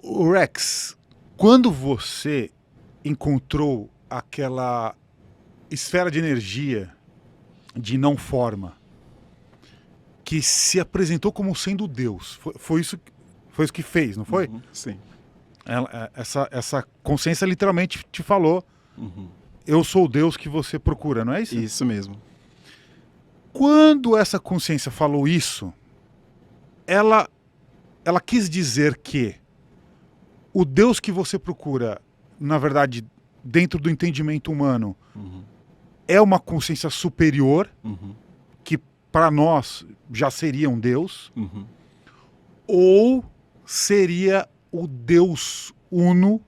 O Rex, quando você encontrou aquela esfera de energia de não forma que se apresentou como sendo Deus, foi isso que fez, não foi? Sim. Essa consciência literalmente te falou: eu sou o Deus que você procura, não é isso? Isso mesmo. Quando essa consciência falou isso, ela quis dizer que o Deus que você procura, na verdade, dentro do entendimento humano, é uma consciência superior, que para nós já seria um Deus, ou seria o Deus uno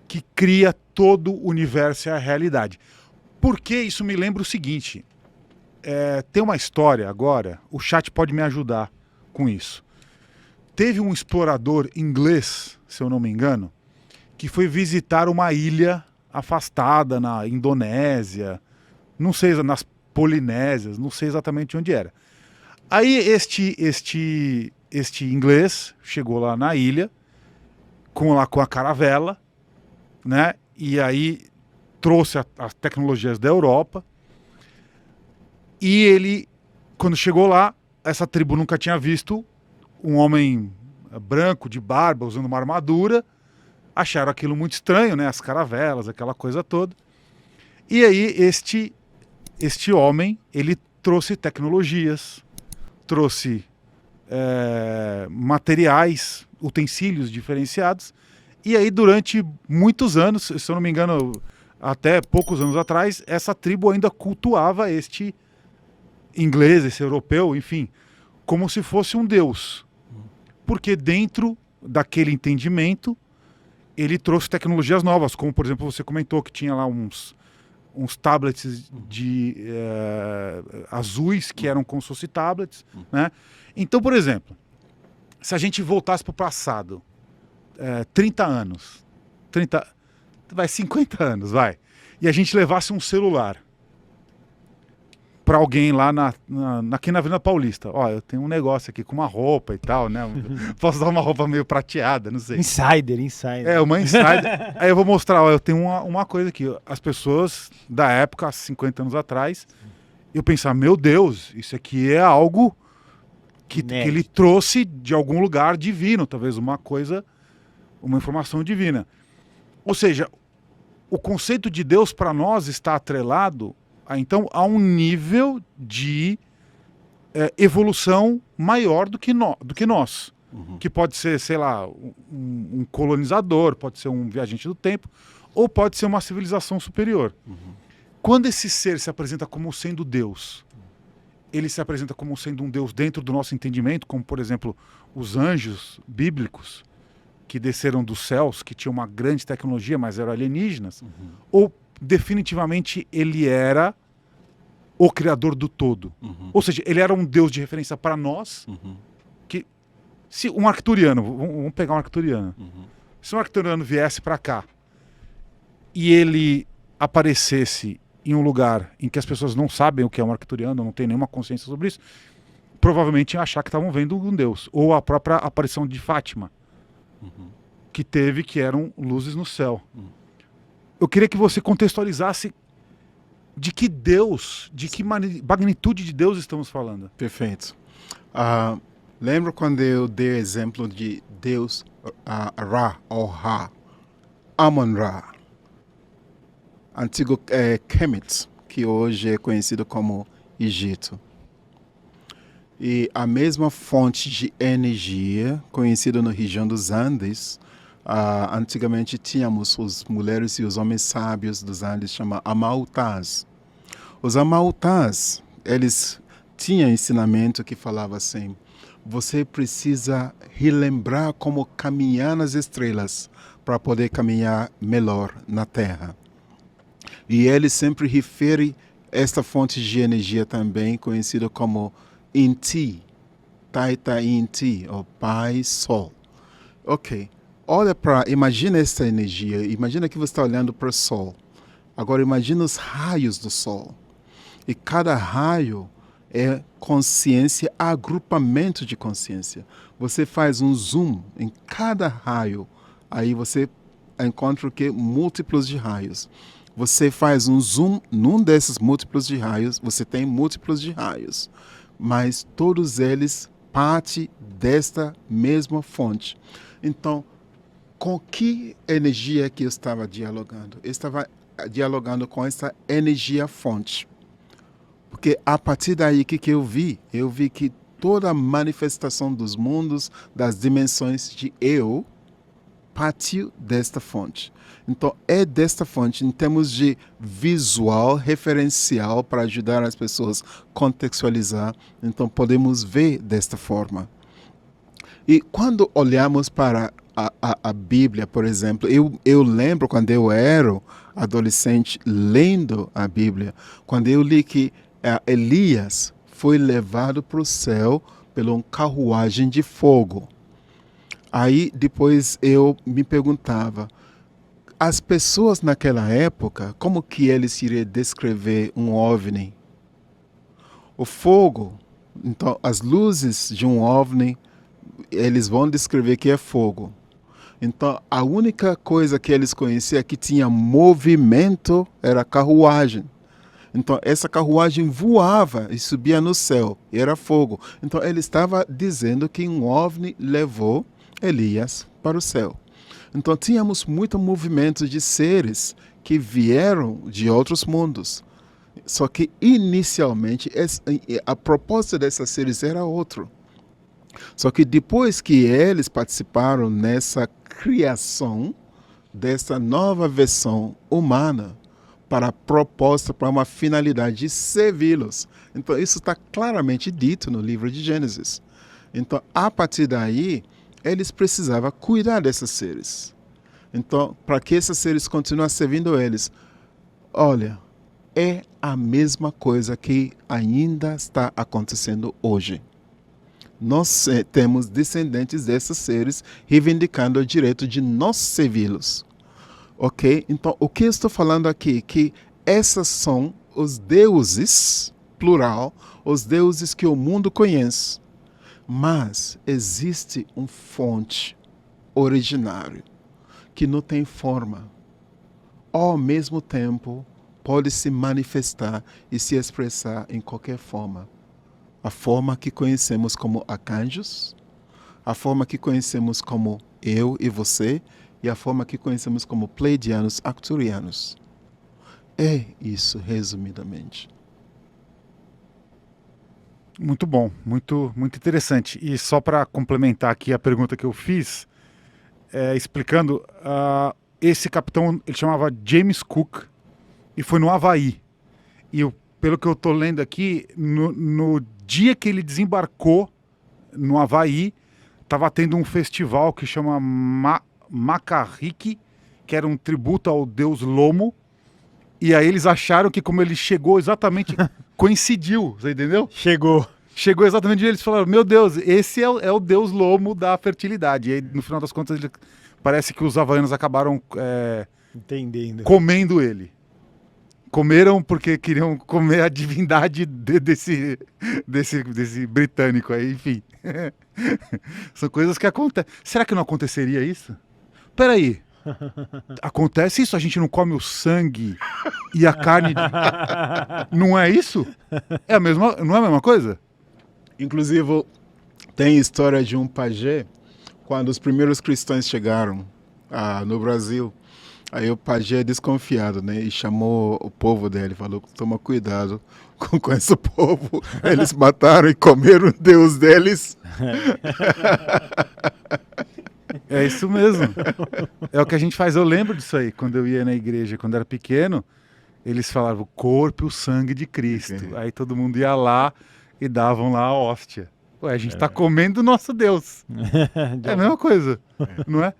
que cria todo o universo e a realidade. Porque isso me lembra o seguinte, tem uma história agora, o chat pode me ajudar com isso. Teve um explorador inglês, se eu não me engano, que foi visitar uma ilha afastada na Indonésia, não sei, nas Polinésias, não sei exatamente onde era. Aí este inglês chegou lá na ilha, com a caravela, né? E aí trouxe as tecnologias da Europa. E ele, quando chegou lá, essa tribo nunca tinha visto um homem branco, de barba, usando uma armadura. Acharam aquilo muito estranho, né? As caravelas, aquela coisa toda. E aí este homem, ele trouxe tecnologias, trouxe materiais, utensílios diferenciados. E aí durante muitos anos, se eu não me engano, até poucos anos atrás, essa tribo ainda cultuava este inglês, esse europeu, enfim, como se fosse um deus. Porque dentro daquele entendimento, ele trouxe tecnologias novas, como por exemplo você comentou que tinha lá uns tablets azuis, que eram como se fossem tablets, né? Então, por exemplo, se a gente voltasse para o passado, 30 anos, 50 anos, e a gente levasse um celular para alguém lá aqui na Avenida Paulista. Ó, eu tenho um negócio aqui com uma roupa e tal, né? Posso dar uma roupa meio prateada, não sei. Insider. Uma insider. Aí eu vou mostrar, ó, eu tenho uma coisa aqui. As pessoas da época, há 50 anos atrás, eu pensava, meu Deus, isso aqui é algo que ele trouxe de algum lugar divino, talvez uma informação divina. Ou seja, o conceito de Deus para nós está atrelado então a um nível de evolução maior do que nós. Que pode ser, sei lá, um colonizador, pode ser um viajante do tempo, ou pode ser uma civilização superior. Quando esse ser se apresenta como sendo Deus, ele se apresenta como sendo um Deus dentro do nosso entendimento, como por exemplo os anjos bíblicos que desceram dos céus, que tinham uma grande tecnologia, mas eram alienígenas, ou definitivamente ele era o criador do todo. Ou seja, ele era um Deus de referência para nós, que se um arcturiano, vamos pegar um arcturiano, se um arcturiano viesse para cá e ele aparecesse em um lugar em que as pessoas não sabem o que é um arcturiano, não tem nenhuma consciência sobre isso, provavelmente iam achar que estavam vendo um Deus. Ou a própria aparição de Fátima, que eram luzes no céu. Eu queria que você contextualizasse de que Deus, de que magnitude de Deus estamos falando. Perfeito. Lembra quando eu dei o exemplo de Deus Ra ou Ra, Amon-Ra, antigo Kemet, que hoje é conhecido como Egito. E a mesma fonte de energia, conhecida na região dos Andes, antigamente tínhamos as mulheres e os homens sábios dos Andes, chamados Amautás. Os Amautás, eles tinham ensinamento que falava assim: você precisa relembrar como caminhar nas estrelas para poder caminhar melhor na Terra. E ele sempre refere esta fonte de energia também, conhecida como Inti, Taita Inti, ou Pai Sol. Ok, imagina esta energia, imagina que você está olhando para o Sol. Agora imagina os raios do Sol. E cada raio É consciência, agrupamento de consciência. Você faz um zoom em cada raio, aí você encontra o que? Múltiplos de raios. Você faz um zoom num desses múltiplos de raios, você tem múltiplos de raios, mas todos eles partem desta mesma fonte. Então, com que energia que eu estava dialogando? Eu estava dialogando com essa energia fonte. Porque a partir daí, o que eu vi? Eu vi que toda a manifestação dos mundos, das dimensões de eu, partiu desta fonte. Então, é desta fonte, em termos de visual, referencial, para ajudar as pessoas a contextualizar. Então, podemos ver desta forma. E quando olhamos para a Bíblia, por exemplo, eu lembro quando eu era adolescente lendo a Bíblia, quando eu li que Elias foi levado para o céu pela uma carruagem de fogo. Aí depois eu me perguntava, as pessoas naquela época, como que eles iriam descrever um OVNI? O fogo, então as luzes de um OVNI, eles vão descrever que é fogo. Então a única coisa que eles conheciam que tinha movimento era a carruagem. Então essa carruagem voava e subia no céu, e era fogo. Então ele estava dizendo que um OVNI levou Elias para o céu. Então tínhamos muito movimento de seres que vieram de outros mundos. Só que inicialmente a proposta desses seres era outro. Só que depois que eles participaram nessa criação dessa nova versão humana para a proposta, para uma finalidade de servi-los. Então isso está claramente dito no livro de Gênesis. Então a partir daí eles precisavam cuidar desses seres. Então, para que esses seres continuem servindo eles, olha, é a mesma coisa que ainda está acontecendo hoje. Nós temos descendentes desses seres reivindicando o direito de nós servi-los. Ok? Então, o que eu estou falando aqui? Que esses são os deuses, plural, os deuses que o mundo conhece. Mas existe uma fonte originária que não tem forma. Ao mesmo tempo, pode se manifestar e se expressar em qualquer forma. A forma que conhecemos como arcanjos, a forma que conhecemos como eu e você, e a forma que conhecemos como pleiadianos, arcturianos. É isso, resumidamente. Muito bom, muito interessante. E só para complementar aqui a pergunta que eu fiz, explicando, esse capitão, ele chamava James Cook e foi no Havaí. E pelo que eu estou lendo aqui, no dia que ele desembarcou no Havaí, estava tendo um festival que chama Makahiki, que era um tributo ao deus Lomo. E aí eles acharam que como ele chegou exatamente, coincidiu, você entendeu? Chegou exatamente onde eles falaram, meu Deus, esse é o deus Lomo da fertilidade. E aí, no final das contas, parece que os havaianos acabaram entendendo, comendo ele. Comeram porque queriam comer a divindade desse britânico aí, enfim. São coisas que acontecem. Será que não aconteceria isso? Peraí. Acontece isso? A gente não come o sangue e a carne? Não é isso? Não é a mesma coisa? Inclusive, tem história de um pajé, quando os primeiros cristãos chegaram no Brasil, aí o pajé é desconfiado, né? E chamou o povo dele, falou, toma cuidado com esse povo, eles mataram e comeram o Deus deles. É isso mesmo. É o que a gente faz. Eu lembro disso aí, quando eu ia na igreja, quando era pequeno, eles falavam o corpo e o sangue de Cristo. Sim. Aí todo mundo ia lá e davam lá a hóstia. Ué, a gente está comendo o nosso Deus. É a mesma coisa, não é?